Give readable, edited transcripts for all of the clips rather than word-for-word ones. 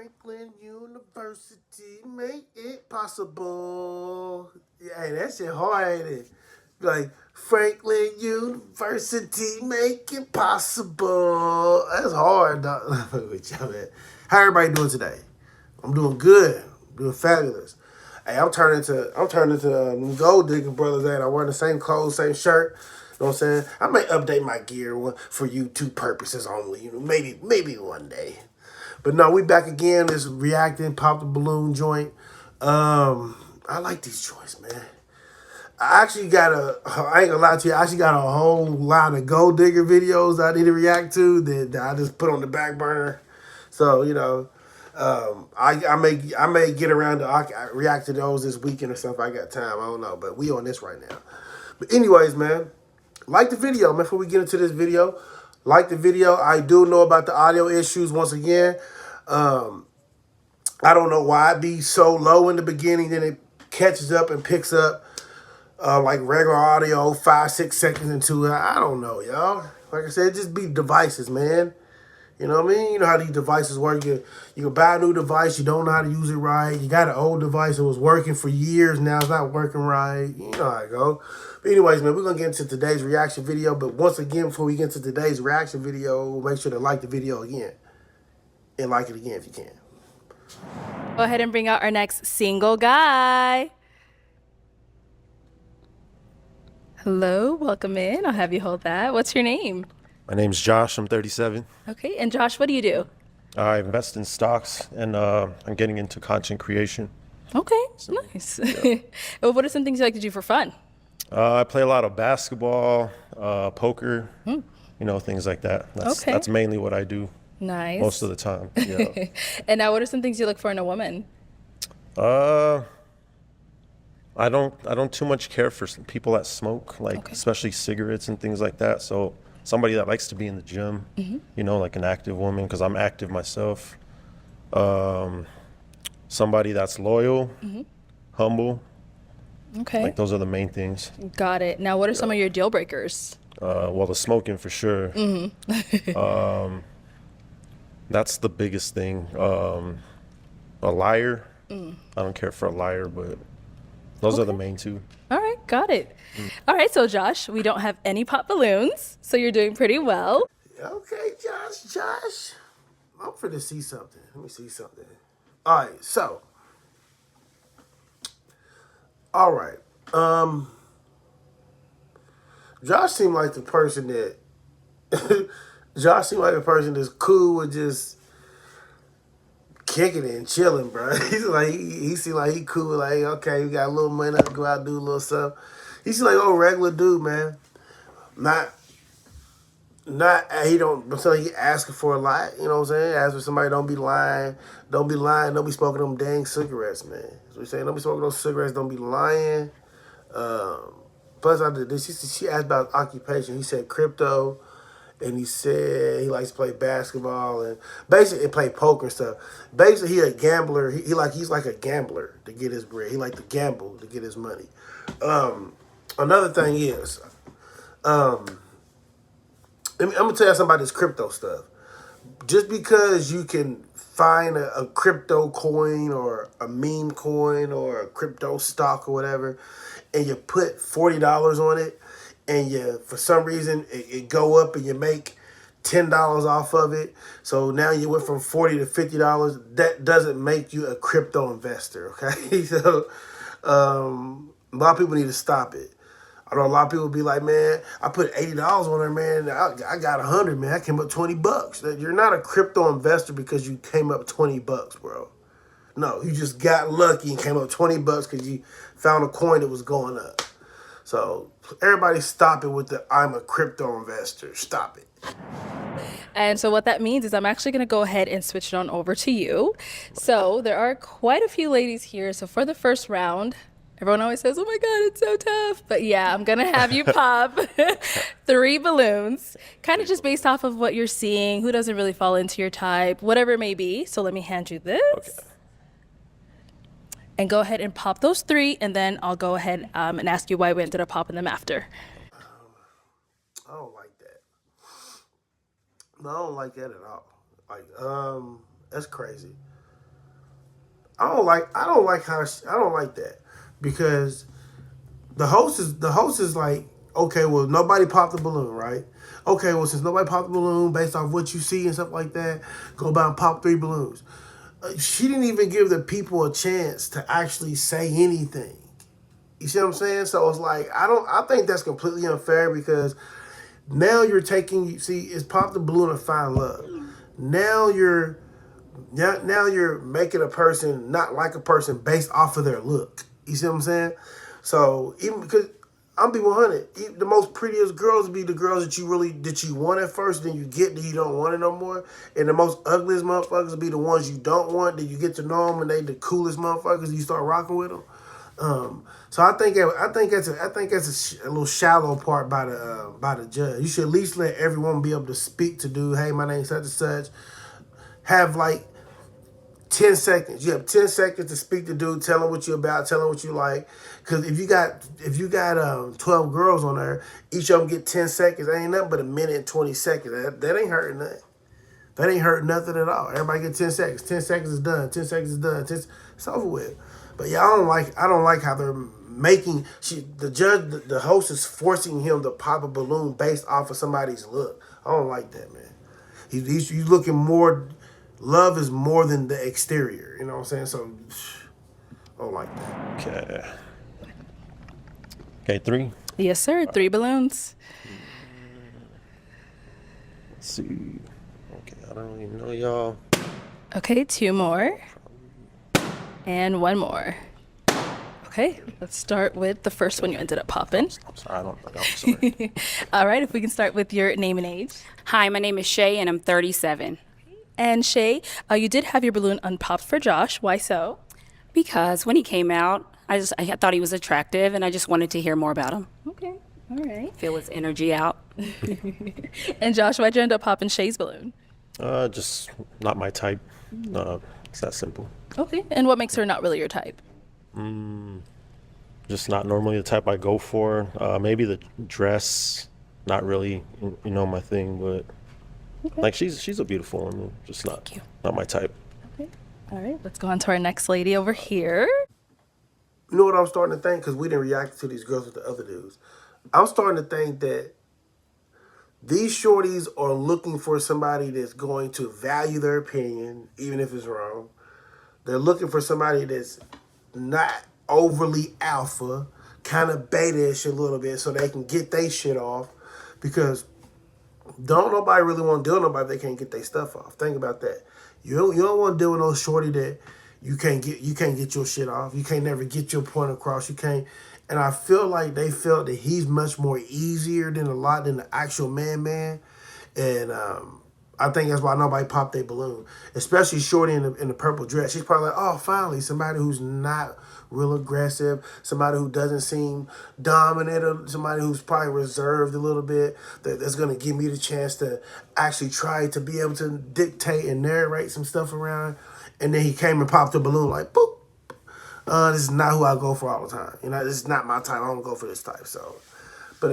Franklin University made it possible. Yeah, hey, that shit hard, ain't it? Like, Franklin University make it possible. That's hard, dog. With y'all, man. How everybody doing today? I'm doing good. I'm doing fabulous. Hey, I'm turning to Gold Digger Brothers, and I'm wearing the same clothes, same shirt. You know what I'm saying? I may update my gear for YouTube purposes only. You know, maybe one day. But no, we back again. This reacting, pop the balloon joint. I like these joints, man. I ain't gonna lie to you, I actually got a whole line of Gold Digger videos I need to react to that I just put on the back burner. So, I may get around to react to those this weekend or something. I got time, I don't know. But we on this right now. But anyways, man, like the video, man, before we get into this video. Like the video. I do know about the audio issues once again. I don't know why it be so low in the beginning, then it catches up and picks up like regular audio 5-6 seconds into it. I don't know, y'all. Like I said, just be devices, man. You know what I mean? You know how these devices work. You can buy a new device, you don't know how to use it right. You got an old device that was working for years, now it's not working right. You know how it go. But anyways, man, we're going to get into today's reaction video. But once again, before we get into today's reaction video, make sure to like the video again. And like it again if you can. Go ahead and bring out our next single guy. Hello, welcome in. I'll have you hold that. What's your name? My name's Josh. I'm 37. Okay, and Josh, what do you do? I invest in stocks, and I'm getting into content creation. Okay, nice. Yeah. Well, what are some things you like to do for fun? I play a lot of basketball, poker, things like that. That's mainly what I do. Nice. Most of the time. Yeah. And now, what are some things you look for in a woman? I don't too much care for people that smoke, especially cigarettes and things like that. So somebody that likes to be in the gym, like an active woman, because I'm active myself. Somebody that's loyal, humble. Okay. Like those are the main things. Got it. Now, what are some of your deal breakers? Well, the smoking for sure. That's the biggest thing. A liar. I don't care for a liar, but those are the main two. All right, got it. All right, so Josh, we don't have any pop balloons, so you're doing pretty well. Okay, Josh. I'm finna see something. Let me see something. All right, so. All right. Josh seemed like the person that Josh seemed like a person that's cool with just kicking it and chilling, bro. He's like he seemed like he cool, like, okay, we got a little money, go out and do a little stuff. He seemed like a regular dude, man. Not he don't so he asking for a lot, you know what I'm saying? Ask for somebody, don't be lying, don't be smoking them dang cigarettes, man. So we saying don't be smoking those cigarettes, don't be lying. Plus I did this. She asked about occupation. He said crypto. And he said he likes to play basketball and basically play poker and stuff. Basically, he a gambler. He's like a gambler to get his bread. He like to gamble to get his money. Another thing is, I'm gonna tell you something about this crypto stuff. Just because you can find a crypto coin or a meme coin or a crypto stock or whatever, and you put $40 on it, and you, for some reason, it go up and you make $10 off of it. So now you went from $40 to $50. That doesn't make you a crypto investor, okay? So a lot of people need to stop it. I know a lot of people be like, man, I put $80 on there, man. I got 100, man. I came up $20. You're not a crypto investor because you came up $20, bro. No, you just got lucky and came up $20 because you found a coin that was going up. So everybody stop it with the I'm a crypto investor. Stop it. And so what that means is I'm actually going to go ahead and switch it on over to you. So there are quite a few ladies here. So for the first round, everyone always says, oh my God, it's so tough. But yeah, I'm going to have you pop 3 balloons, kind of just based off of what you're seeing, who doesn't really fall into your type, whatever it may be. So let me hand you this. Okay. And go ahead and pop those 3, and then I'll go ahead and ask you why we ended up popping them after. I don't like that. No, I don't like that at all. Like, that's crazy. I don't like I don't like that because the host is like, okay, well, nobody popped the balloon, right? Okay, well, since nobody popped the balloon, based off what you see and stuff like that, go by and pop 3 balloons. She didn't even give the people a chance to actually say anything. You see what I'm saying? So it's like I think that's completely unfair because now you're taking, see, it's pop the balloon and find love. Now you're making a person not like a person based off of their look. You see what I'm saying? So even because I'm be 100, the most prettiest girls be the girls that you want at first, then you get that you don't want it no more, and the most ugliest motherfuckers be the ones you don't want. Then you get to know them and they the coolest motherfuckers. You start rocking with them. So I think that's a little shallow part by the judge. You should at least let everyone be able to speak to dude. Hey, my name's such and such. Have like 10 seconds. You have 10 seconds to speak to dude, tell him what you about, tell him what you like. Because if you got 12 girls on there, each of them get 10 seconds. That ain't nothing but a minute and 20 seconds. That ain't hurting nothing. That ain't hurting nothing at all. Everybody get 10 seconds. 10 seconds is done. 10 seconds is done. It's over with. But yeah, I don't like how they're making the host is forcing him to pop a balloon based off of somebody's look. I don't like that, man. He's looking more. Love is more than the exterior. You know what I'm saying? So I don't like that. Okay, 3. Yes, sir. 3 balloons. Let's see. Okay, I don't even know y'all. Okay, 2 more. And 1 more. Okay, let's start with the first one you ended up popping. I'm sorry, I'm sorry. All right, if we can start with your name and age. Hi, my name is Shay, and I'm 37. And Shay, you did have your balloon unpopped for Josh. Why so? Because when he came out, I thought he was attractive, and I just wanted to hear more about him. Okay, all right. Feel his energy out. And Josh, why'd you end up popping Shay's balloon? Just not my type. It's that simple. Okay, and what makes her not really your type? Just not normally the type I go for. Maybe the dress, not really, my thing, but Okay. like she's a beautiful woman, just not my type. Okay. All right, let's go on to our next lady over here. You know what I'm starting to think? Because we didn't react to these girls with the other dudes. I'm starting to think that these shorties are looking for somebody that's going to value their opinion, even if it's wrong. They're looking for somebody that's not overly alpha, kind of beta-ish a little bit, so they can get their shit off. Because don't nobody really want to deal with nobody if they can't get their stuff off. Think about that. You don't want to deal with no shorty that you can't get your shit off. You can't never get your point across. You can't. And I feel like they felt that he's much more easier than the actual man. And I think that's why nobody popped their balloon, especially shorty in the purple dress. She's probably like, oh, finally somebody who's not real aggressive, somebody who doesn't seem dominant, or somebody who's probably reserved a little bit, that's going to give me the chance to actually try to be able to dictate and narrate some stuff around. And then he came and popped the balloon like, boop. This is not who I go for all the time. This is not my type. I don't go for this type. So, but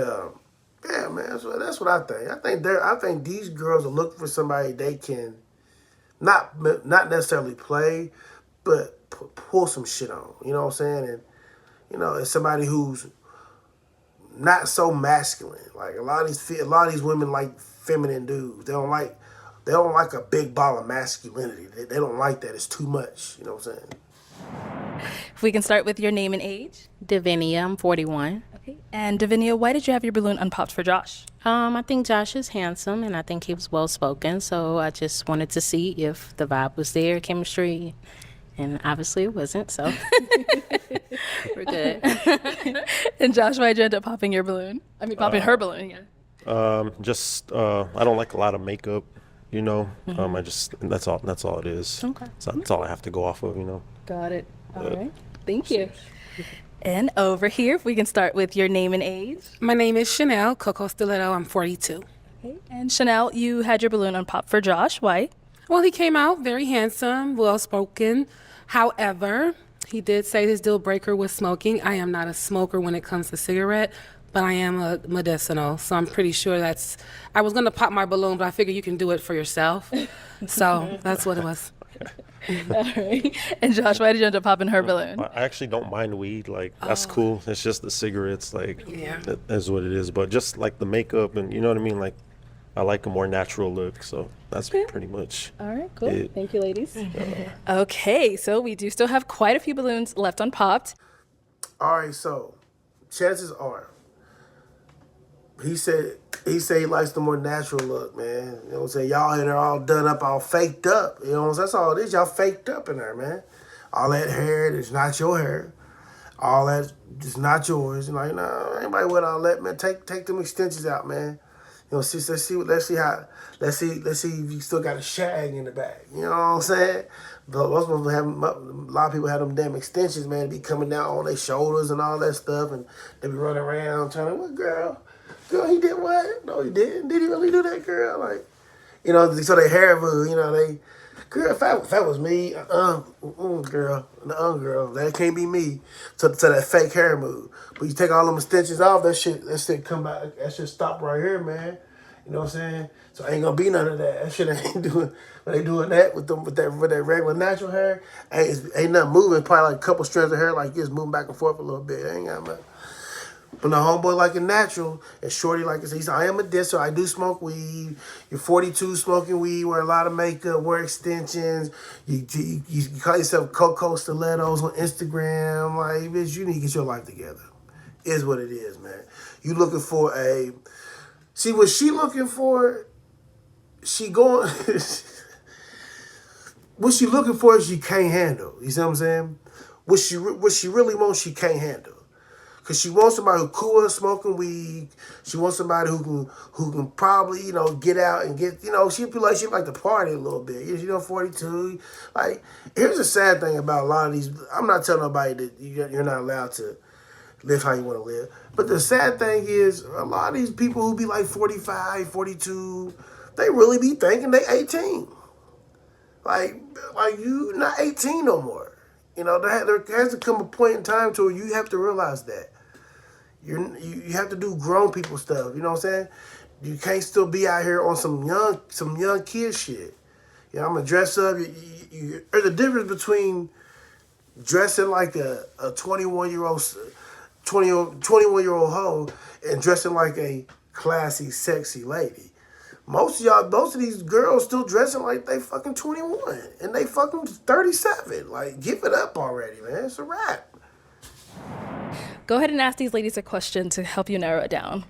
yeah, man, so that's what I think. I think these girls are looking for somebody they can not necessarily play, but pull some shit on. You know what I'm saying? And it's somebody who's not so masculine. Like a lot of these women like feminine dudes. They don't like a big ball of masculinity. They don't like that. It's too much. You know what I'm saying? If we can start with your name and age. Davinia, I'm 41. Okay. And Davinia, why did you have your balloon unpopped for Josh? I think Josh is handsome, and I think he was well-spoken, so I just wanted to see if the vibe was there, chemistry, and obviously it wasn't, so we're good. And Josh, why'd you end up popping your balloon? I mean, popping her balloon, yeah. I don't like a lot of makeup, I just, that's all it is. Okay. So that's all I have to go off of, Got it. All right. Thank you. And over here, if we can start with your name and age. My name is Chanel Coco Stiletto. I'm 42. Okay. And Chanel, you had your balloon unpopped for Josh. Why? Well, he came out very handsome, well-spoken. However, he did say his deal breaker was smoking. I am not a smoker when it comes to cigarette, but I am a medicinal. So I'm pretty sure I was going to pop my balloon, but I figured you can do it for yourself. So that's what it was. All right. And Josh, why did you end up popping her balloon? I actually don't mind weed. Like, that's cool. It's just the cigarettes, like, that is what it is. But just like the makeup and, you know what I mean? Like, I like a more natural look. So that's pretty much All right, cool. it. Thank you, ladies. Okay, so we do still have quite a few balloons left unpopped. All right, so chances are, he said he likes the more natural look, man. You know what I'm saying? Y'all in there all done up, all faked up. You know what I'm saying? That's all it is. Y'all faked up in there, man. All that hair is not your hair. All that is not yours. And like, no, anybody with all that, man. Take them extensions out, man. You know, let's see if you still got a shag in the back. You know what I'm saying? But most of them a lot of people have them damn extensions, man, be coming down on their shoulders and all that stuff, and they be running around trying to, what girl, he did what? No, he didn't. Did he really do that, girl? Like, you know, so they hair move, you know, girl, if that was me, girl, that can't be me. So that fake hair move. But you take all them extensions off, that shit come back, that shit stop right here, man. You know what I'm saying? So ain't gonna be none of that. That shit ain't doing. When they doing that with that regular natural hair, ain't nothing moving. Probably like a couple strands of hair, like just moving back and forth a little bit. Ain't got nothing. But the homeboy like it natural, and shorty like it. He said, I am a disser. I do smoke weed. You're 42 smoking weed, wear a lot of makeup, wear extensions. You call yourself Coco Stilettos on Instagram. Like, bitch, you need to get your life together. Is what it is, man. You looking for see what she looking for? She going. What she looking for is she can't handle. You see what I'm saying? What she really wants, she can't handle. Cause she wants somebody who cool and smoking weed. She wants somebody who can probably, you know, get out and get, you know, she like to party a little bit. You know, 42. Like, here's the sad thing about a lot of these. I'm not telling nobody that you're not allowed to live how you want to live. But the sad thing is, a lot of these people who be like 45, 42, they really be thinking they 18. Like you not 18 no more. You know, there has to come a point in time to where you have to realize that. You have to do grown people stuff. You know what I'm saying? You can't still be out here on some young kid shit. You know, I'm gonna dress up. There's a difference between dressing like a 21-year-old hoe and dressing like a classy, sexy lady. Most of these girls still dressing like they fucking 21 and they fucking 37. Like, give it up already, man. It's a wrap. Go ahead and ask these ladies a question to help you narrow it down.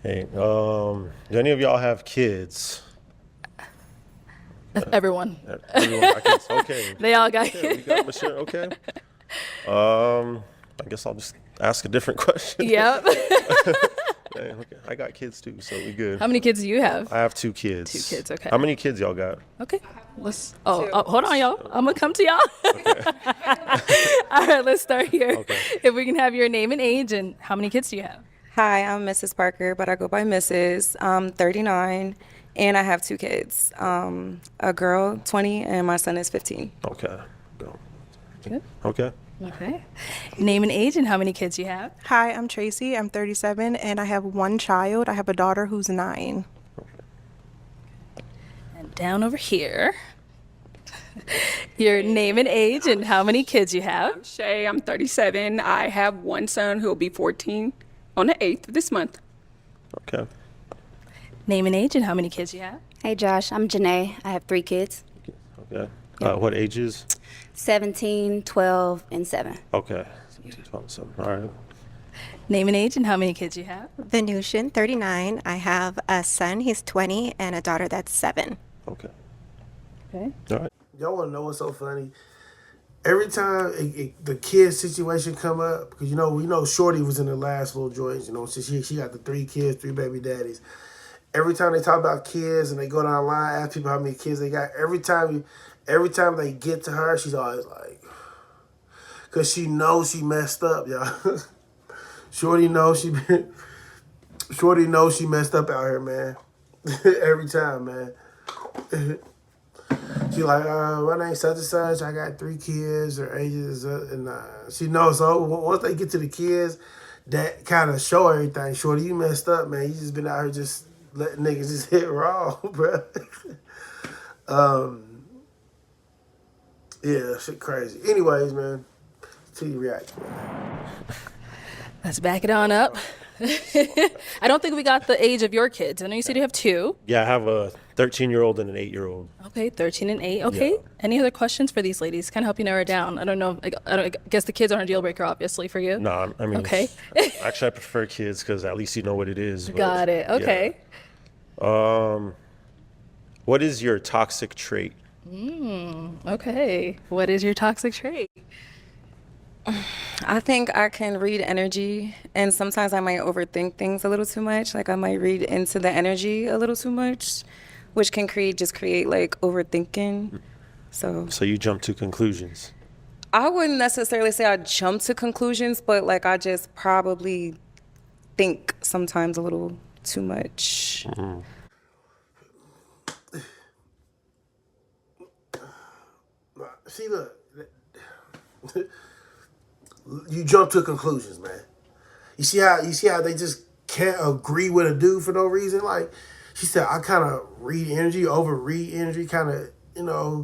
Hey, do any of y'all have kids? Everyone. Everyone got kids? Okay. They all got Okay, we got Michelle. Okay. I guess I'll just ask a different question. Yep. Okay. I got kids too, so we good. How many kids do you have? I have 2 kids. 2 kids, okay. How many kids y'all got? Okay. Hold on, y'all. I'm gonna come to y'all. Okay. All right, let's start here. Okay. If we can have your name and age, and how many kids do you have? Hi, I'm Mrs. Parker, but I go by Mrs. I'm 39, and I have 2 kids. A girl, 20, and my son is 15. Okay. Go. Good. Okay. Okay. Name and age, and how many kids you have? Hi, I'm Tracy. I'm 37, and I have 1 child. I have a daughter who's 9. And down over here, your name and age, and how many kids you have? Shay, I'm 37. I have 1 son who will be 14 on the 8th of this month. Okay. Name and age, and how many kids you have? Hey Josh, I'm Janae. I have 3 kids, Okay. What ages? 17, 12, and 7. Okay. 17, 12, 7. All right. Name and age, and how many kids you have? Venutian, 39. I have a son, he's 20, and a daughter that's 7. Okay. Okay. All right. Y'all want to know what's so funny? Every time the kid situation come up, because we know Shorty was in the last little joint, you know, so she got the 3 kids, 3 baby daddies. Every time they talk about kids and they go down the line, ask people how many kids they got, every time they get to her, she's always like, because she knows she messed up, y'all. Shorty knows she messed up out here, man. Every time, man. She like, my name's such and such. I got 3 kids. Their ages and she knows. So once they get to the kids, that kind of show everything. Shorty, you messed up, man. You just been out here just letting niggas just hit raw, bro. Yeah, shit crazy. Anyways, man, till you react. Let's back it on up. I don't think we got the age of your kids. I know you said you have two. Yeah, I have a 13-year-old and an 8-year-old. Okay, 13 and 8. Okay. Yeah. Any other questions for these ladies? Kind of help you narrow it down. I don't know. I guess the kids aren't a deal breaker, obviously, for you. No, I mean, Okay. actually, I prefer kids because at least you know what it is. But, Got it. Okay. Yeah. What is your toxic trait? Okay. What is your toxic trait? I think I can read energy, and sometimes I might overthink things a little too much. Like I might read into the energy a little too much, which can create like overthinking. So you jump to conclusions. I wouldn't necessarily say I jump to conclusions, but like I just probably think sometimes a little too much. See, look, you jump to conclusions, man. You see how they just can't agree with a dude for no reason. Like she said, I kind of read energy, overread energy, kind of, you know.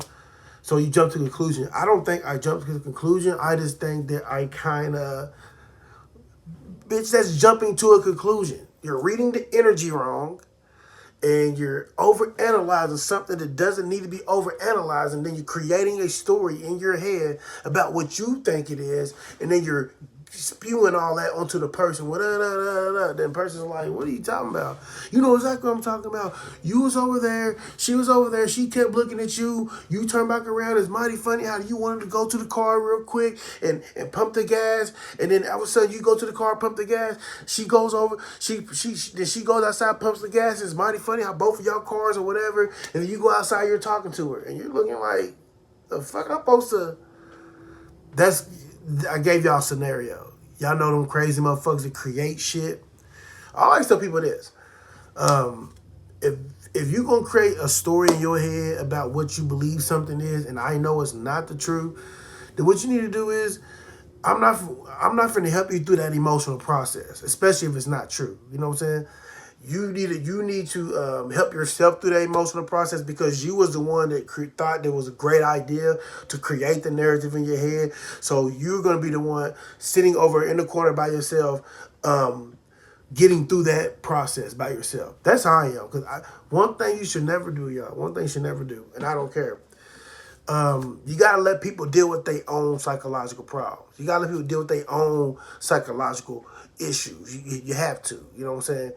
So you jump to conclusion. I don't think I jump to the conclusion. I just think that I kind of, bitch, that's jumping to a conclusion. You're reading the energy wrong, and you're overanalyzing something that doesn't need to be overanalyzed, and then you're creating a story in your head about what you think it is, and then you're spewing all that onto the person. Then the person's like, what are you talking about? You know exactly what I'm talking about. You was over there, she was over there, she kept looking at you, you turned back around. It's mighty funny how you wanted to go to the car real quick and pump the gas, and then all of a sudden you go to the car, pump the gas, she goes over, she goes outside, pumps the gas. It's mighty funny how both of y'all cars or whatever, and then you go outside, you're talking to her, and you're looking like, the fuck I'm supposed to... I gave y'all a scenario. Y'all know them crazy motherfuckers that create shit. I always tell people this. If you're going to create a story in your head about what you believe something is, and I know it's not the truth, then what you need to do is, I'm not going to help you through that emotional process, especially if it's not true. You know what I'm saying? You need to help yourself through that emotional process, because you was the one that thought there was a great idea to create the narrative in your head. So you're going to be the one sitting over in the corner by yourself, getting through that process by yourself. That's how I am. Because one thing you should never do, y'all. One thing you should never do, and I don't care. You got to let people deal with their own psychological problems. You got to let people deal with their own psychological issues. You have to. You know what I'm saying?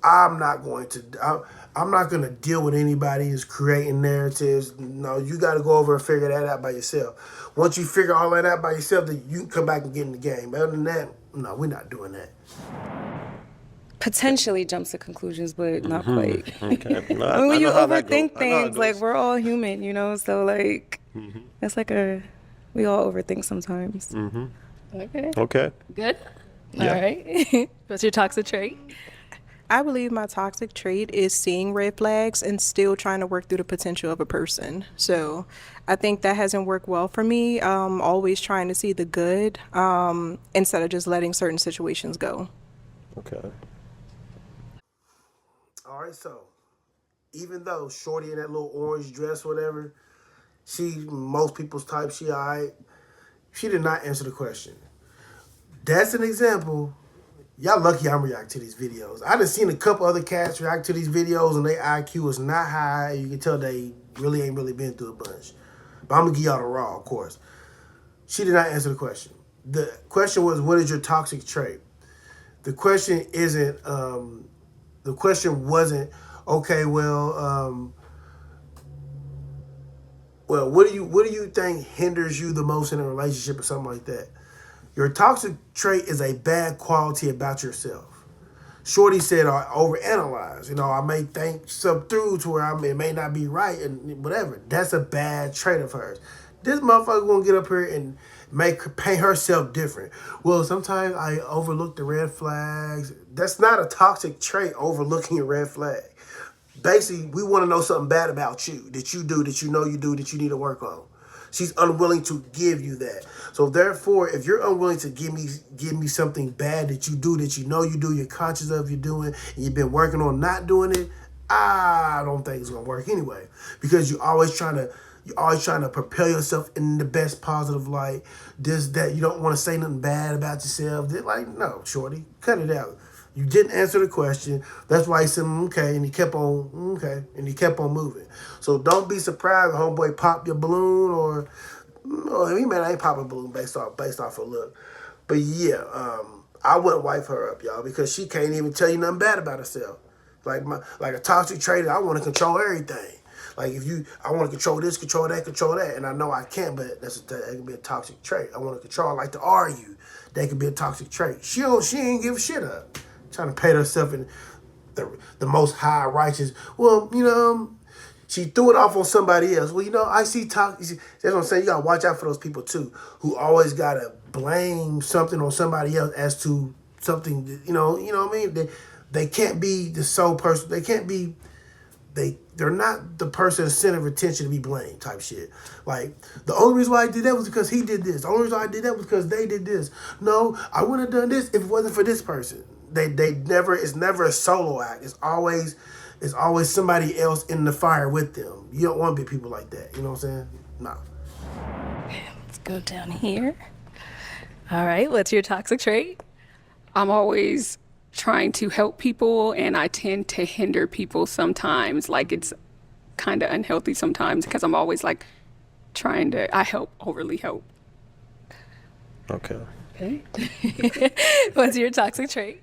I'm not going to deal with anybody who's creating narratives. No, you got to go over and figure that out by yourself. Once you figure all that out by yourself, then you can come back and get in the game. Other than that, no, we're not doing that. Potentially jumps to conclusions, but not quite. Okay. No, I mean, when you overthink I things, like we're all human, you know. So like, it's like we all overthink sometimes. Okay. Good? Yeah. All right. What's your toxic trait? I believe my toxic trait is seeing red flags and still trying to work through the potential of a person. So I think that hasn't worked well for me. Always trying to see the good instead of just letting certain situations go. Okay. All right, so even though Shorty in that little orange dress, whatever, she most people's type, she all right, she did not answer the question. That's an example. Y'all lucky I'm reacting to these videos. I done seen a couple other cats react to these videos and their IQ is not high. You can tell they really ain't really been through a bunch. But I'm going to give y'all the raw, of course. She did not answer the question. The question was, what is your toxic trait? The question isn't, the question wasn't, okay, well, what do you think hinders you the most in a relationship or something like that? Your toxic trait is a bad quality about yourself. Shorty said, I overanalyze. You know, I may think something through to where it may not be right and whatever. That's a bad trait of hers. This motherfucker gonna get up here and paint herself different. Well, sometimes I overlook the red flags. That's not a toxic trait, overlooking a red flag. Basically, we want to know something bad about you, that you do, that you know you do, that you need to work on. She's unwilling to give you that. So therefore, if you're unwilling to give me something bad that you do, that you know you do, you're conscious of you doing, and you've been working on not doing it, I don't think it's gonna work anyway. Because you're always trying to You're always trying to propel yourself in the best positive light. This, that, you don't want to say nothing bad about yourself. They're like, no, shorty, cut it out. You didn't answer the question. That's why he said, okay, and he kept on, okay, and he kept on moving. So don't be surprised if homeboy pop your balloon or he man, I ain't popping a balloon based off a look. But yeah, I wouldn't wipe her up, y'all, because she can't even tell you nothing bad about herself. Like a toxic trait, I want to control everything. Like I want to control this, control that, and I know I can't, but that can be a toxic trait. I want to control. I like to argue. That could be a toxic trait. She ain't give a shit up. Trying to paint herself in the most high righteous. Well, she threw it off on somebody else. Well, I see toxic. That's what I'm saying. You gotta watch out for those people too, who always gotta blame something on somebody else as to something. You know what I mean? They can't be the sole person. They can't be. They're not the person center of attention to be blamed type shit. Like, the only reason why I did that was because he did this. The only reason why I did that was because they did this. No, I wouldn't have done this if it wasn't for this person. It's never a solo act. It's always somebody else in the fire with them. You don't want to be people like that. You know what I'm saying? No. Okay, let's go down here. All right, what's your toxic trait? I'm always trying to help people, and I tend to hinder people sometimes. Like, it's kind of unhealthy sometimes because I'm always like overly help. Okay. Okay. What's your toxic trait?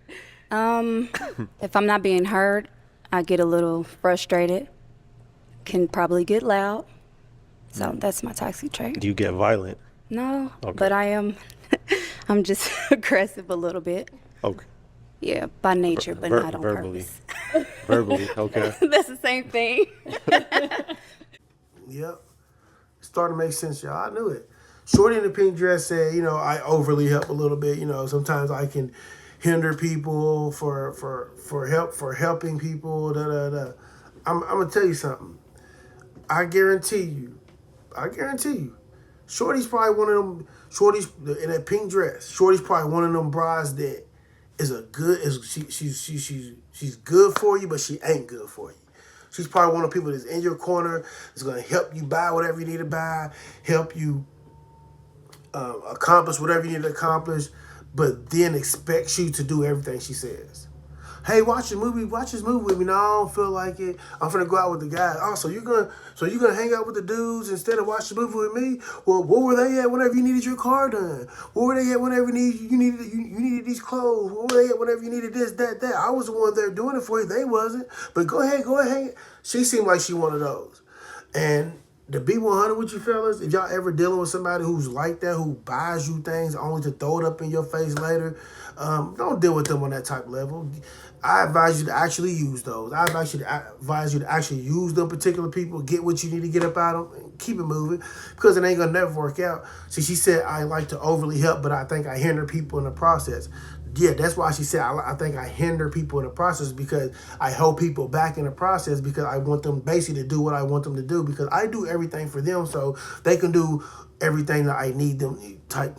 If I'm not being heard, I get a little frustrated, can probably get loud. So that's my toxic trait. Do you get violent? No, Okay. but I'm just aggressive a little bit. Okay. Yeah, by nature, but not on verbally. purpose. Verbally, okay. That's the same thing. Yep. It's starting to make sense, y'all. I knew it. Shorty in the pink dress said, I overly help a little bit. Sometimes I can hinder people for helping people. I'm gonna tell you something. I guarantee you. Shorty's probably one of them. Shorty's in that pink dress. Shorty's probably one of them brides that she's good for you, but she ain't good for you. She's probably one of the people that's in your corner, that's gonna help you buy whatever you need to buy, help you accomplish whatever you need to accomplish, but then expects you to do everything she says. Hey, watch this movie with me. No, I don't feel like it. I'm finna go out with the guys. Oh, so you're gonna hang out with the dudes instead of watch the movie with me? Well, where were they at whenever you needed your car done? Where were they at whenever you needed these clothes? Where were they at whenever you needed this, that? I was the one there doing it for you. They wasn't. But go ahead. She seemed like she one of those. And to be 100 with you fellas, if y'all ever dealing with somebody who's like that, who buys you things only to throw it up in your face later, don't deal with them on that type of level. I advise you to actually use those. I advise you to actually use them particular people, get what you need to get up out of them, and keep it moving, because it ain't gonna never work out. See, she said, I like to overly help, but I think I hinder people in the process. Yeah, that's why she said, I think I hinder people in the process, because I hold people back in the process, because I want them basically to do what I want them to do, because I do everything for them so they can do everything that I need them type.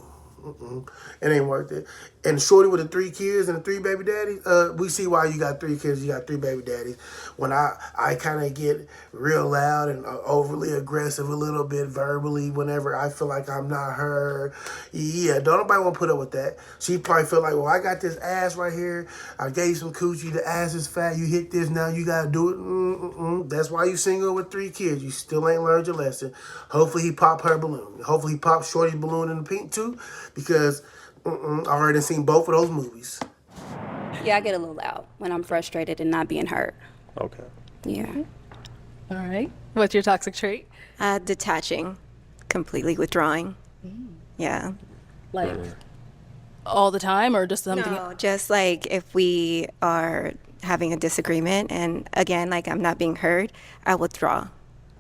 It ain't worth it. And shorty with the 3 kids and the 3 baby daddies, we see why you got 3 kids, you got 3 baby daddies. When I kind of get real loud and overly aggressive a little bit verbally whenever I feel like I'm not heard, yeah, don't nobody want to put up with that. She probably feel like, well, I got this ass right here. I gave you some coochie. The ass is fat. You hit this, now you got to do it. That's why you single with 3 kids. You still ain't learned your lesson. Hopefully he pop her balloon. Hopefully he pop shorty's balloon in the pink too, because I already seen both of those movies. Yeah, I get a little loud when I'm frustrated and not being heard. Okay. Yeah. All right. What's your toxic trait? Detaching, completely withdrawing. Yeah. Like all the time, or just something? No, just like if we are having a disagreement and again, like I'm not being heard, I withdraw.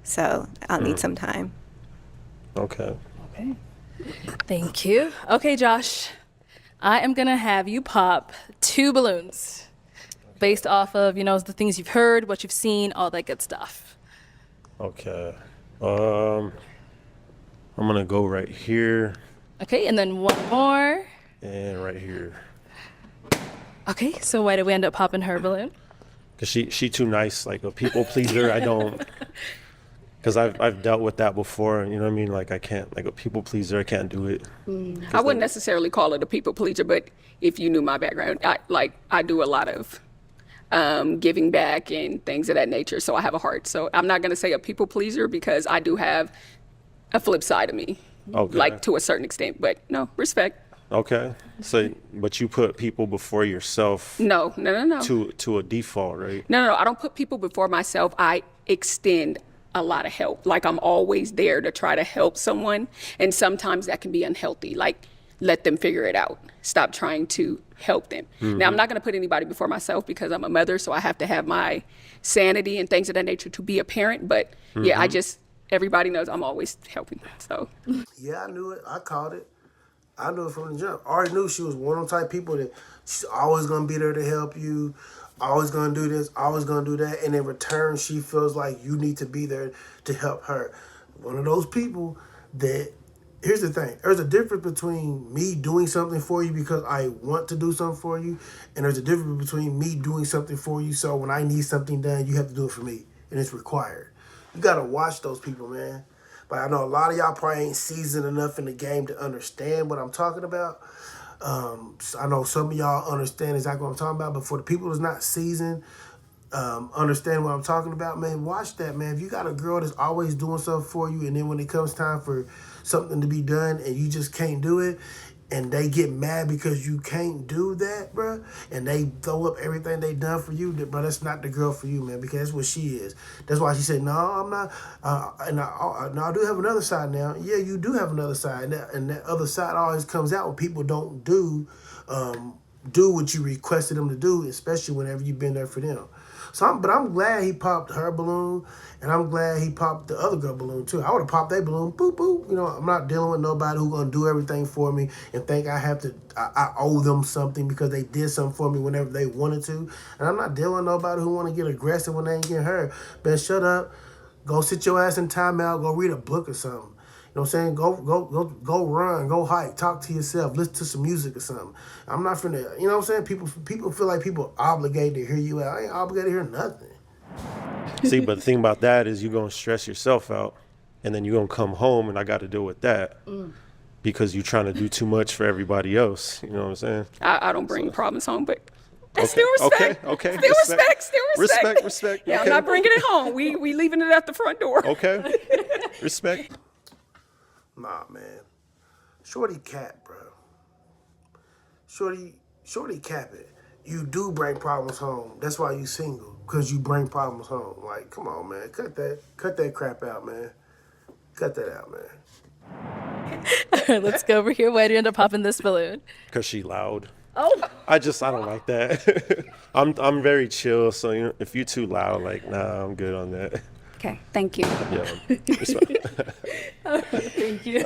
So I'll need some time. Okay. Okay. Thank you. Okay, Josh, I am going to have you pop 2 balloons based off of, the things you've heard, what you've seen, all that good stuff. Okay. I'm going to go right here. Okay, and then 1 more. And right here. Okay, so why did we end up popping her balloon? Because she too nice, like a people pleaser. I don't. Because I've dealt with that before. You know what I mean? Like I can't, like a people pleaser. I can't do it. I wouldn't necessarily call it a people pleaser, but if you knew my background, I do a lot of giving back and things of that nature. So I have a heart. So I'm not going to say a people pleaser because I do have a flip side of me, Okay. like to a certain extent. But no, respect. Okay. So, but you put people before yourself. No. To a default, right? No. I don't put people before myself. I extend a lot of help. Like I'm always there to try to help someone. And sometimes that can be unhealthy. Like let them figure it out. Stop trying to help them. Now, I'm not going to put anybody before myself because I'm a mother. So I have to have my sanity and things of that nature to be a parent. But yeah, everybody knows I'm always helping. So Yeah, I knew it. I called it. I knew it from the jump. I already knew she was one of them type of people that she's always going to be there to help you, always going to do this, always going to do that. And in return, she feels like you need to be there to help her. One of those people that, here's the thing. There's a difference between me doing something for you because I want to do something for you, and there's a difference between me doing something for you so when I need something done, you have to do it for me, and it's required. You got to watch those people, man. But I know a lot of y'all probably ain't seasoned enough in the game to understand what I'm talking about. So I know some of y'all understand exactly what I'm talking about, but for the people that's not seasoned, understand what I'm talking about, man, watch that, man. If you got a girl that's always doing something for you, and then when it comes time for something to be done and you just can't do it, and they get mad because you can't do that, bro, and they throw up everything they done for you, bro, that's not the girl for you, man, because that's what she is. That's why she said, no, I'm not, and I do have another side now. Yeah, you do have another side, and that other side always comes out when people don't do what you requested them to do, especially whenever you've been there for them. But I'm glad he popped her balloon, and I'm glad he popped the other girl balloon too. I would have popped that balloon, boop, boop. You know, I'm not dealing with nobody who's gonna do everything for me and think I owe them something because they did something for me whenever they wanted to. And I'm not dealing with nobody who want to get aggressive when they ain't getting hurt. Man, shut up. Go sit your ass in timeout. Go read a book or something. You know what I'm saying? Go run, go hike, talk to yourself, listen to some music or something. I'm not finna, you know what I'm saying? People feel like people obligated to hear you out. I ain't obligated to hear nothing. See, but the thing about that is you're going to stress yourself out, and then you're going to come home, and I got to deal with that because you're trying to do too much for everybody else. You know what I'm saying? I don't bring problems home, but Okay, still respect. okay. Still respect. Respect. Yeah, Okay. I'm not bringing it home. We leaving it at the front door. Okay. Respect. Nah, man. Shorty cap, bro. Shorty cap it. You do bring problems home. That's why you single, because you bring problems home. Like, come on, man. Cut that crap out, man. Cut that out, man. All right, let's go over here. Why do you end up popping this balloon? Because she loud. Oh. I don't like that. I'm very chill, so you know, if you're too loud, like, nah, I'm good on that. Okay, thank you. Yeah. Respect. Thank you.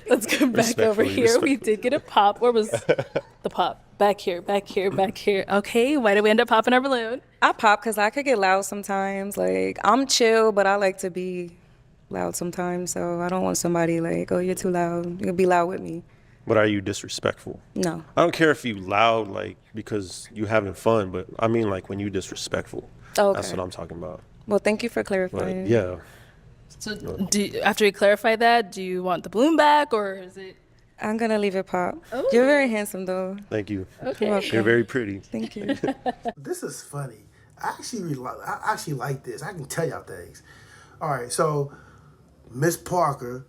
Let's go back over here. We did get a pop. Where was the pop? Back here. Okay, why did we end up popping our balloon? I pop because I could get loud sometimes. Like, I'm chill, but I like to be loud sometimes. So I don't want somebody like, oh, you're too loud. You can be loud with me. But are you disrespectful? No. I don't care if you loud, like, because you having fun, but I mean, like, when you disrespectful. Okay. That's what I'm talking about. Well, thank you for Like, clarifying. yeah. So after you clarify that, do you want the balloon back or is it? I'm going to leave it pop. Oh. You're very handsome, though. Thank you. Okay. You're welcome. You're very pretty. Thank you. This is funny. I actually like this. I can tell y'all things. All right, so Miss Parker,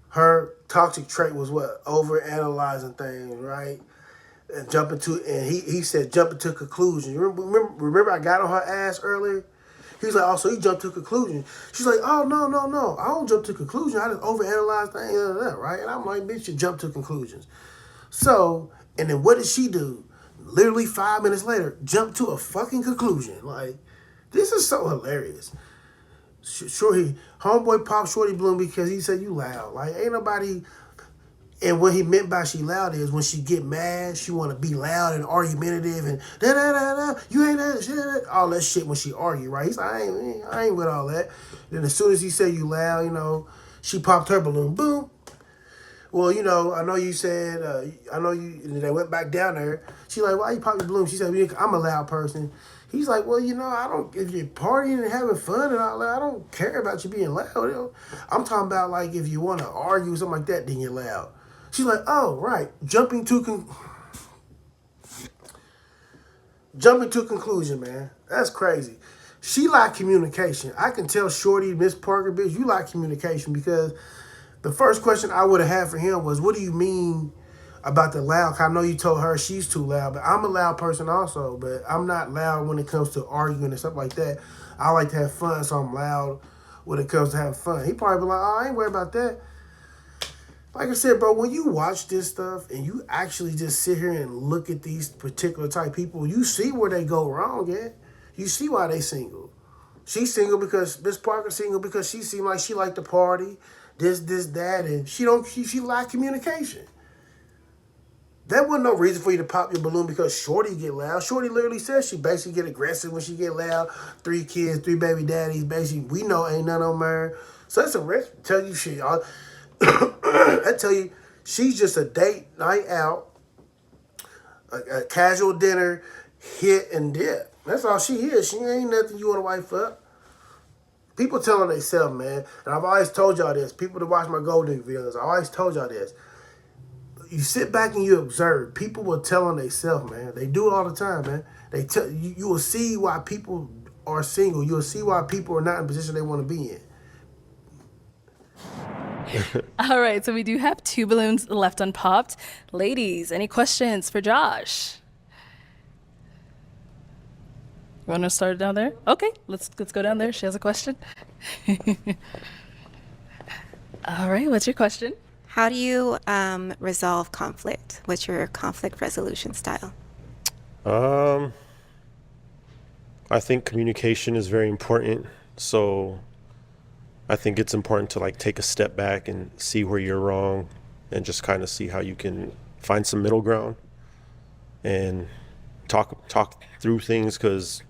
her toxic trait was what? Overanalyzing things, right? And he said jumping to conclusions. Remember I got on her ass earlier? He was like, oh, so you jumped to conclusions. She's like, oh, no. I don't jump to conclusions. I just overanalyze things, right? And I'm like, bitch, you jump to conclusions. So, and then what did she do? Literally 5 minutes later, jump to a fucking conclusion. Like, this is so hilarious. Shorty, homeboy popped Shorty Bloom because he said you loud. Like, ain't nobody... And what he meant by she loud is when she get mad, she want to be loud and argumentative and da-da-da-da, you ain't that shit, all that shit when she argue, right? He's like, I ain't with all that. Then as soon as he said you loud, you know, she popped her balloon, boom. Well, you know, I know you said, and they went back down there. She like, why you pop your balloon? She said, I'm a loud person. He's like, well, I don't, if you're partying and having fun and all that, I don't care about you being loud. I'm talking about, like, if you want to argue or something like that, then you're loud. She's like, oh, right. Jumping to conclusion, man. That's crazy. She like communication. I can tell Shorty, Miss Parker, bitch, you like communication, because the first question I would have had for him was, what do you mean about the loud? I know you told her she's too loud, but I'm a loud person also, but I'm not loud when it comes to arguing and stuff like that. I like to have fun, so I'm loud when it comes to having fun. He probably be like, oh, I ain't worried about that. Like I said, bro, when you watch this stuff and you actually just sit here and look at these particular type people, you see where they go wrong, yeah? You see why they single. She's single because Miss Parker's single because she seemed like she liked to party, this, that, and she lacked communication. That wasn't no reason for you to pop your balloon because Shorty get loud. Shorty literally says she basically get aggressive when she get loud. 3 kids, 3 baby daddies. Basically, we know ain't none on her. So that's a risk. Tell you shit, y'all. I tell you, she's just a date night out, a casual dinner, hit and dip. That's all she is. She ain't nothing you want to wife up. People telling themselves, man. And I've always told y'all this. People that watch my Gold Digger videos, I always told y'all this. You sit back and you observe. People will tell on themselves, man. They do it all the time, man. They tell you will see why people are single. You'll see why people are not in the position they want to be in. All right, so we do have 2 balloons left unpopped. Ladies, any questions for Josh? Want to start down there? Okay, let's go down there. She has a question. All right, what's your question? How do you resolve conflict? What's your conflict resolution style? I think communication is very important. So I think it's important to like take a step back and see where you're wrong and just kind of see how you can find some middle ground and talk through things, because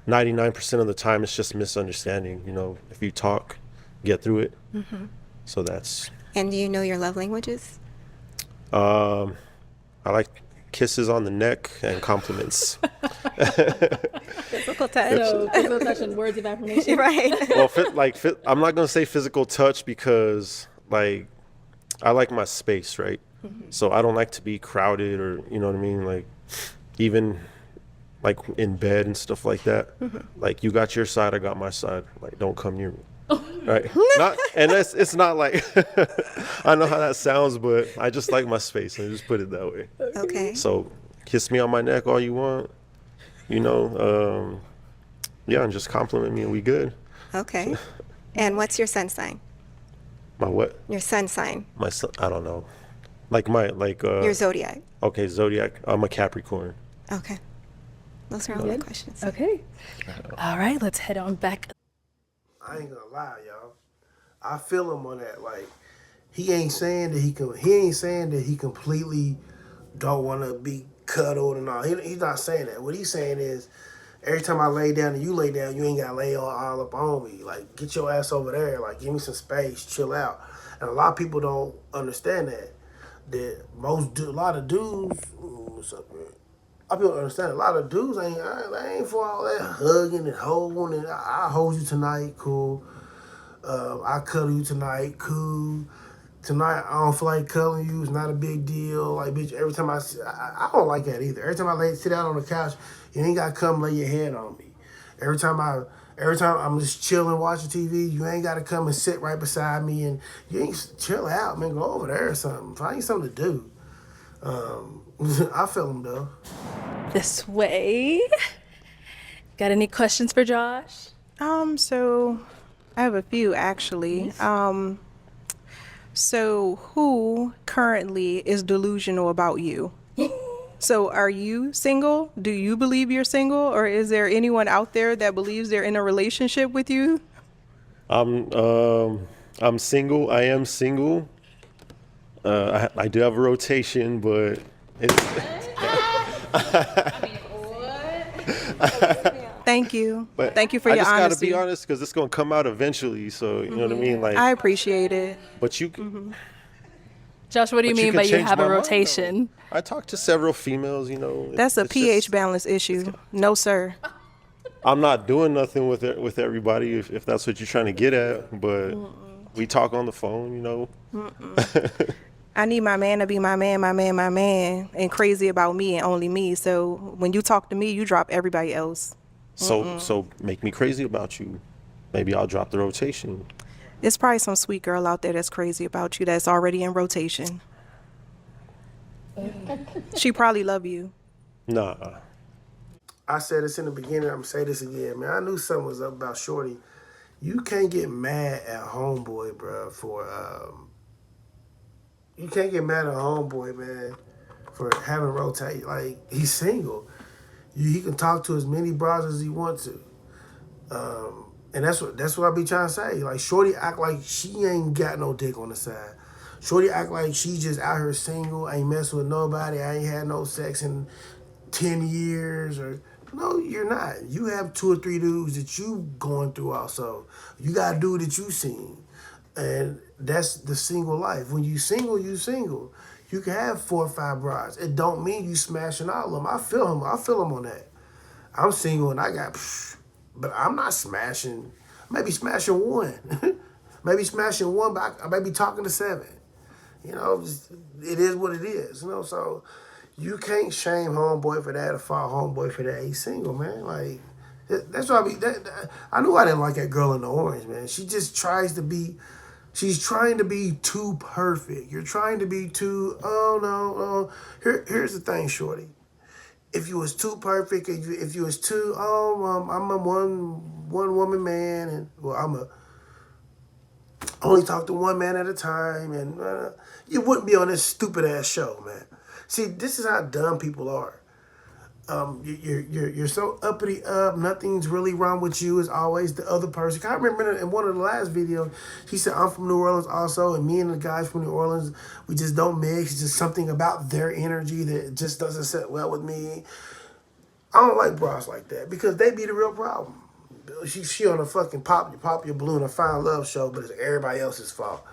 99% of the time it's just misunderstanding. If you talk, get through it. Mm-hmm. So that's... And do you know your love languages? I like kisses on the neck and compliments. Physical touch. So, physical touch and words of affirmation. Right. Well, I'm not gonna say physical touch because I like my space, right? Mm-hmm. So I don't like to be crowded, or you know what I mean, like even like in bed and stuff like that. Mm-hmm. Like, you got your side, I got my side. Like, don't come near me. Right. It's not like I know how that sounds, but I just like my space. I just put it that way. Okay. So kiss me on my neck all you want, and just compliment me and we good. Okay. And what's your sun sign? My what? Your sun sign. My son, I don't know. Your zodiac. Okay, zodiac. I'm a Capricorn. Okay. Those are all the questions. Okay. All right, let's head on back. I ain't gonna lie, y'all. I feel him on that. Like, he ain't saying that he completely don't want to be cuddled and all. He's not saying that. What he's saying is, every time I lay down and you lay down, you ain't gotta lay all up on me. Like, get your ass over there. Like, give me some space, chill out. And a lot of people don't understand that. A lot of dudes. What's up, man? I people don't understand. A lot of dudes ain't for all that hugging and holding. And I hold you tonight, cool. I cuddle you tonight, cool. Tonight I don't feel like cuddling you. It's not a big deal. Like, bitch, every time I don't like that either. Every time I sit down on the couch, you ain't gotta come lay your head on me. Every time I'm just chilling watching TV, you ain't gotta come and sit right beside me, and you ain't chill out, man. Go over there or something. Find something to do. I feel him though. This way. Got any questions for Josh? So I have a few actually. So who currently is delusional about you? So are you single? Do you believe you're single, or is there anyone out there that believes they're in a relationship with you? I'm single. I am single. I do have a rotation, but it's. Thank you. But thank you for your honesty. I just gotta be honest, because it's gonna come out eventually. So you know what I mean. Like, I appreciate it. But you. Josh, what do you mean by you have a rotation? I talked to several females. That's a pH balance issue. No, sir. I'm not doing nothing with everybody if that's what you're trying to get at. But we talk on the phone, you know. I need my man to be my man, my man, my man, and crazy about me and only me. So when you talk to me, you drop everybody else. So make me crazy about you. Maybe I'll drop the rotation. There's probably some sweet girl out there that's crazy about you that's already in rotation. She probably love you. Nah. I said this in the beginning, I'm gonna say this again, man. I knew something was up about Shorty. You can't get mad at homeboy, bro, you can't get mad at homeboy, man, for having rotate. Like, he's single. He can talk to as many bras as he wants to. And that's what I be trying to say. Like, Shorty act like she ain't got no dick on the side. Shorty act like she just out here single, ain't messing with nobody, I ain't had no sex in 10 years. Or no, you're not. You have 2 or 3 dudes that you going through also. You got a dude that you seen. And that's the single life. When you single, you single. You can have 4 or 5 brides. It don't mean you smashing all of them. I feel him on that. I'm single and I got, but I'm not smashing. Maybe smashing 1. Maybe smashing 1, but I may be talking to 7. You know, it is what it is. You know, so you can't shame homeboy for that or fault homeboy for that. He's single, man. Like, that's why I knew I didn't like that girl in the orange, man. She just tries to be. She's trying to be too perfect. You're trying to be too, oh, no. Here's the thing, Shorty. If you was too perfect, if you was too, I'm a one woman man, and, well, I'm only talk to one man at a time, and you wouldn't be on this stupid ass show, man. See, this is how dumb people are. You're so uppity up. Nothing's really wrong with you. It's always the other person. I remember in one of the last videos, he said, I'm from New Orleans also, and me and the guys from New Orleans, we just don't mix. It's just something about their energy that just doesn't sit well with me. I don't like bras like that because they be the real problem. She on a fucking pop your balloon, a fine love show, but it's everybody else's fault.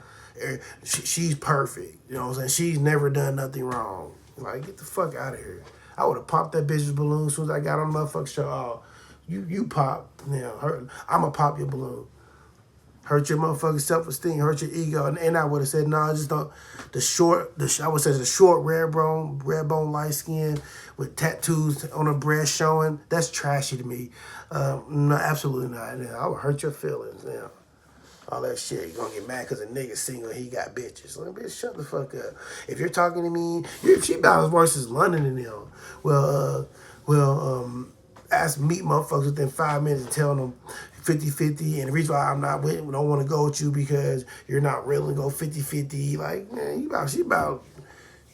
She's perfect. You know what I'm saying? She's never done nothing wrong. Like, get the fuck out of here. I would have popped that bitch's balloon as soon as I got on the motherfucking show. Oh, you pop. You know, I'm going to pop your balloon. Hurt your motherfucking self-esteem, hurt your ego. And I would have said, no, I just don't. I would say the short, red bone, light skin with tattoos on her breast showing. That's trashy to me. No, absolutely not. I would hurt your feelings. You all that shit. You're going to get mad because a nigga single and he got bitches. Like, bitch, shut the fuck up. If you're talking to me, she about as worse as London and them. Ask meet motherfuckers within 5 minutes and tell them 50-50. And the reason why don't want to go with you because you're not willing to go 50-50. Like, man, she about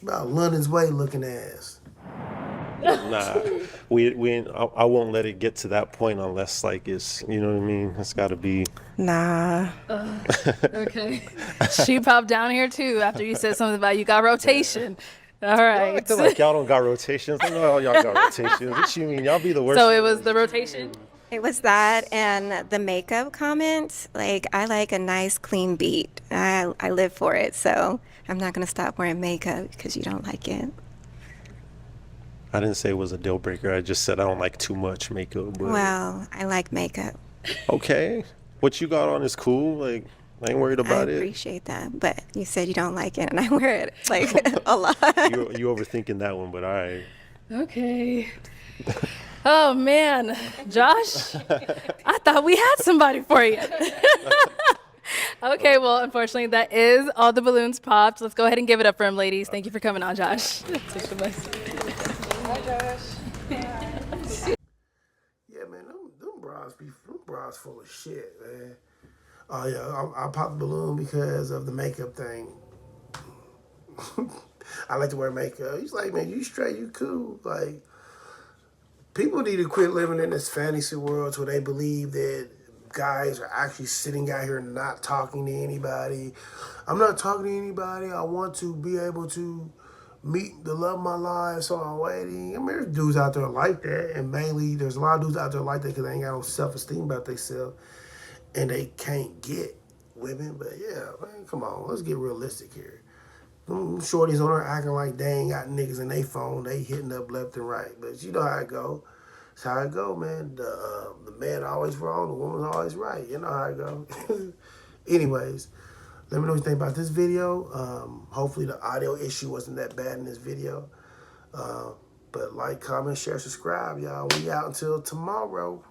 London's way looking ass. Nah, I won't let it get to that point unless, like, it's, you know what I mean? It's got to be. Nah. Okay. She popped down here too after you said something about you got rotation. All right. I feel like y'all don't got rotations. I know y'all got rotations. What you mean? Y'all be the worst. So it was the rotation? It was that and the makeup comment. Like, I like a nice, clean beat. I live for it, so I'm not going to stop wearing makeup because you don't like it. I didn't say it was a deal breaker. I just said I don't like too much makeup. But Well, I like makeup. okay. What you got on is cool. Like, I ain't worried about I it. appreciate that, but you said you don't like it, and I wear it, like, a lot. You overthinking that one, but all right. Okay. Oh, man. Josh, I thought we had somebody for you. Okay, well, unfortunately, that is all the balloons popped. Let's go ahead and give it up for him, ladies. Thank you for coming on, Josh. Hi, Josh. Yeah, man, them bras full of shit, man. Oh, yeah, I popped the balloon because of the makeup thing. I like to wear makeup. He's like, man, you straight, you cool. Like, people need to quit living in this fantasy world where they believe that guys are actually sitting out here not talking to anybody. I'm not talking to anybody. I want to be able to meet the love of my life, so I'm waiting. I mean, there's dudes out there like that, and mainly there's a lot of dudes out there like that because they ain't got no self-esteem about themselves, and they can't get women. But yeah, man, come on, let's get realistic here. Them shorties on there acting like they ain't got niggas in their phone. They hitting up left and right. But you know how it go. That's how it go, man. The man always wrong, the woman's always right. You know how it go. Anyways, let me know what you think about this video. Hopefully the audio issue wasn't that bad in this video. But like, comment, share, subscribe, y'all. We out until tomorrow.